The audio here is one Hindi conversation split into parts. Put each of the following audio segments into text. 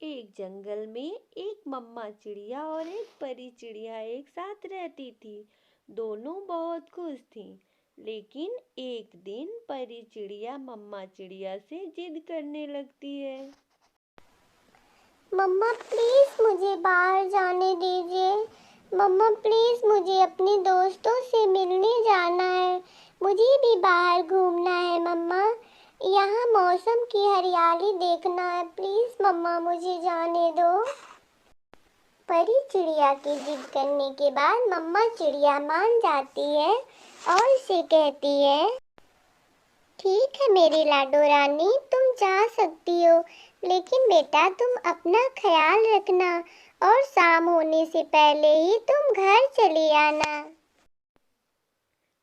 एक जंगल में एक मम्मा चिड़िया और एक परी चिड़िया एक साथ रहती थी। दोनों बहुत खुश थीं। लेकिन एक दिन परी चिड़िया मम्मा चिड़िया से जिद करने लगती है। मम्मा प्लीज मुझे बाहर जाने दीजिए। मम्मा प्लीज मुझे अपने दोस्तों से मिलने जाना है। मुझे भी बाहर घूमना है मम्मा। यहाँ मौसम की हरियाली देखना है। प्लीज मम्मा मुझे जाने दो। परी चिड़िया की जिद करने के बाद मम्मा चिड़िया मान जाती है और उसे कहती है, ठीक है मेरी लाडो रानी, तुम जा सकती हो, लेकिन बेटा तुम अपना ख्याल रखना और शाम होने से पहले ही तुम घर चले आना।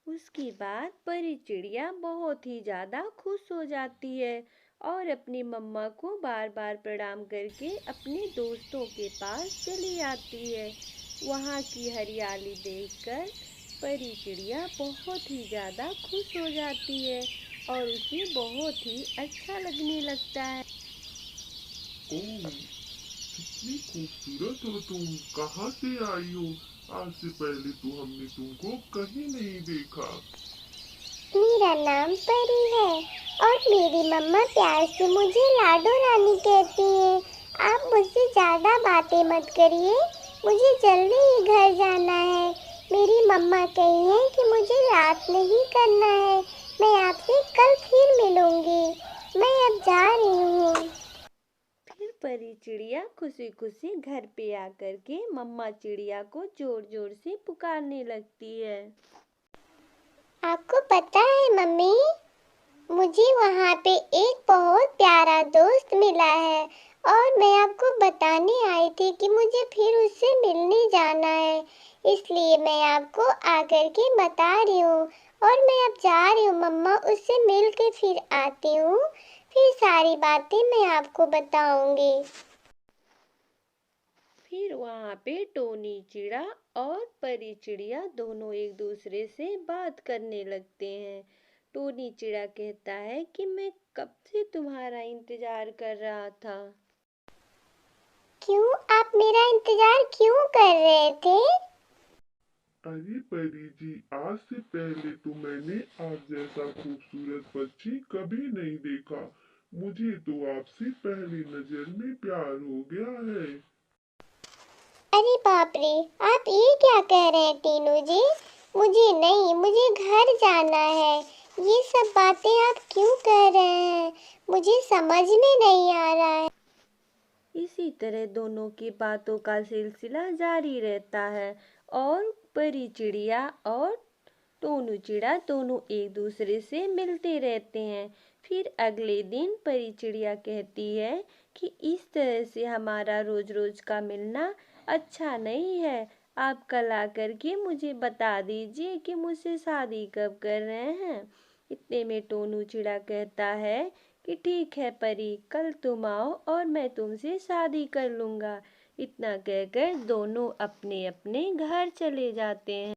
उसके बाद परी चिड़िया बहुत ही ज़्यादा खुश हो जाती है और अपनी मम्मा को बार बार प्रणाम करके अपने दोस्तों के पास चली आती है। वहाँ की हरियाली देखकर परी चिड़िया बहुत ही ज़्यादा खुश हो जाती है और उसे बहुत ही अच्छा लगने लगता है। ओह, कितनी खूबसूरत हो तुम। कहाँ से आई हो? आज से पहले तो हमने तुमको कहीं नहीं देखा। मेरा नाम परी है और मेरी मम्मा प्यार से मुझे लाडो रानी कहती है। आप मुझसे ज़्यादा बातें मत करिए, मुझे जल्दी ही घर जाना है। मेरी मम्मा कही है कि मुझे रात नहीं करना है। मैं आपसे कल फिर मिलूंगी। मैं अब जा रही हूँ। फिर परी चिड़िया खुशी खुशी घर पे आकर के मम्मा चिड़िया को जोर जोर से पुकारने लगती है। आपको पता है मम्मी, मुझे वहाँ पे एक बहुत प्यारा दोस्त मिला है और मैं आपको बताने आई थी कि मुझे फिर उससे मिलने जाना है। इसलिए मैं आपको आकर के बता रही हूँ और मैं अब जा रही हूँ मम्मा, उससे मिल के फिर आती हूँ। फिर सारी बातें मैं आपको बताऊंगी। फिर वहाँ पे टोनी चिड़ा और परी चिड़िया दोनों एक दूसरे से बात करने लगते हैं। टोनी चिड़ा कहता है कि मैं कब से तुम्हारा इंतजार कर रहा था। क्यों? आप मेरा इंतजार क्यों कर रहे थे? अरे परी जी, आज से पहले तो मैंने आप जैसा खूबसूरत पक्षी कभी नहीं देखा। मुझे तो आपसे पहली नजर में प्यार हो गया है। अरे बाप रे, आप ये क्या कह रहे हैं टीनू जी? मुझे नहीं, मुझे घर जाना है। ये सब बातें आप क्यों कह रहे हैं? मुझे समझ में नहीं आ रहा है। इसी तरह दोनों की बातों का सिलसिला जारी रहता है और परी चिड़िया और टोनू चिड़ा दोनों एक दूसरे से मिलते रहते हैं। फिर अगले दिन परी चिड़िया कहती है कि इस तरह से हमारा रोज रोज का मिलना अच्छा नहीं है। आप कल आकर के मुझे बता दीजिए कि मुझसे शादी कब कर रहे हैं। इतने में टोनू चिड़ा कहता है कि ठीक है परी, कल तुम आओ और मैं तुमसे शादी कर लूँगा। इतना कहकर दोनों अपने अपने घर चले जाते हैं।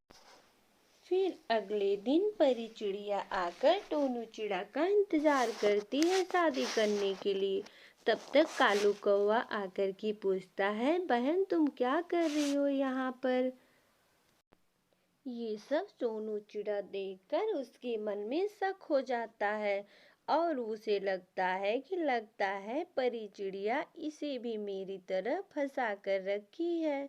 फिर अगले दिन परी चिड़िया आकर टोनू चिड़ा का इंतजार करती है शादी करने के लिए। तब तक कालू कौवा आकर के पूछता है, बहन तुम क्या कर रही हो यहाँ पर? ये सब टोनू चिड़ा देखकर उसके मन में शक हो जाता है और उसे लगता है परी चिड़िया इसे भी मेरी तरह फंसा कर रखी है।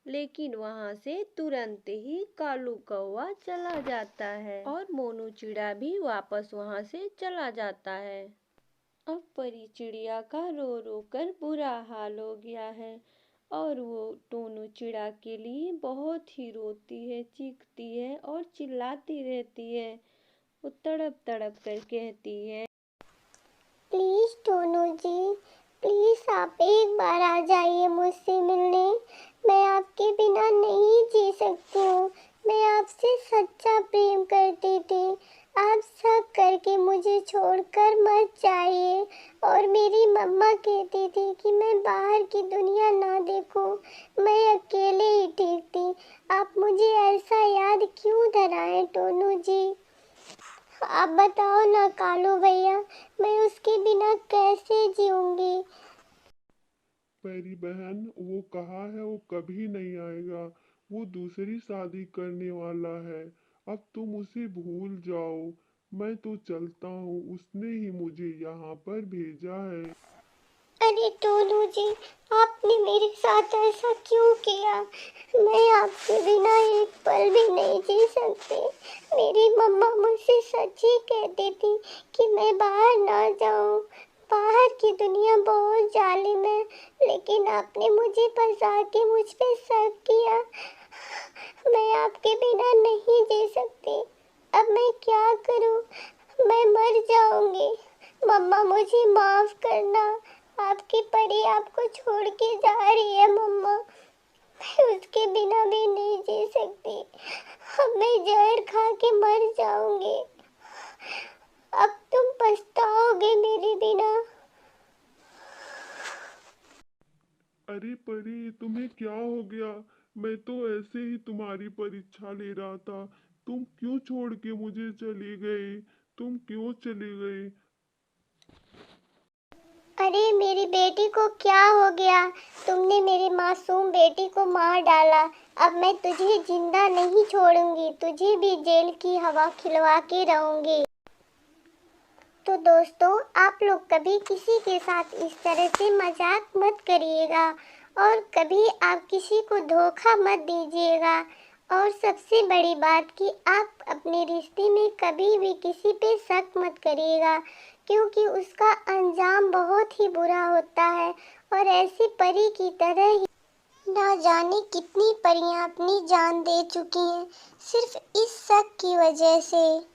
लेकिन वहां से तुरंत ही कालू कौवा चला जाता है और मोनू चिड़ा भी वापस वहां से चला जाता है। अब परी चिड़िया का रो रो कर बुरा हाल हो गया है और वो टोनू चिड़ा के लिए बहुत ही रोती है, चीखती है और चिल्लाती रहती है। वो तड़प तड़प कर कहती है, प्लीज टोनू जी, प्लीज आप एक बार आ जाइए मुझसे मिलने। मैं आपके बिना नहीं जी सकती हूँ। मैं आपसे सच्चा प्रेम करती थी। आप सब करके मुझे छोड़कर मत जाइए। और मेरी मम्मा कहती थी कि मैं बाहर की दुनिया ना देखूं, मैं अकेले ही ठीक थी। आप मुझे ऐसा याद क्यों दिलाएं टोनू जी? आप बताओ ना कालू भैया, मैं उसके बिना कैसे जीऊंगी? परी बहन, वो कहा है वो कभी नहीं आएगा। वो दूसरी शादी करने वाला है। अब तुम उसे भूल जाओ। मैं तो चलता हूँ, उसने ही मुझे यहाँ पर भेजा है। अरे टोनू जी, आपने मेरे साथ ऐसा क्यों किया? मैं आपके बिना एक पल भी नहीं जी सकती। मेरी मम्मा मुझसे सच ही कहती थी कि मैं बाहर ना जाऊं। बाहर की दुनिया बहुत जालिम है, लेकिन आपने मुझे फंसा के मुझ पे शक किया। मैं आपके बिना नहीं जी सकती। अब मैं क्या करूं? मैं मर जाऊंगी। मम्मा मुझे माफ करना। आपकी परी आपको छोड़ के जा रही है मम्मा। मैं उसके बिना भी नहीं जी सकती। अब मैं जहर खा के मर जाऊंगी। अब तुम पछताओगे मेरे बिना। अरे परी, तुम्हें क्या हो गया? मैं तो ऐसे ही तुम्हारी परीक्षा ले रहा था। तुम क्यों छोड़ के मुझे चली गई? तुम क्यों चली गई? अरे मेरी बेटी को क्या हो गया? तुमने मेरी मासूम बेटी को मार डाला। अब मैं तुझे जिंदा नहीं छोड़ूंगी, तुझे भी जेल की हवा खिलवा के रहूंगी। तो दोस्तों, आप लोग कभी किसी के साथ इस तरह से मजाक मत करिएगा और कभी आप किसी को धोखा मत दीजिएगा। और सबसे बड़ी बात कि आप अपने रिश्ते में कभी भी किसी पे शक मत करिएगा, क्योंकि उसका अंजाम बहुत ही बुरा होता है। और ऐसी परी की तरह ही ना जाने कितनी परियां अपनी जान दे चुकी हैं, सिर्फ इस शक की वजह से।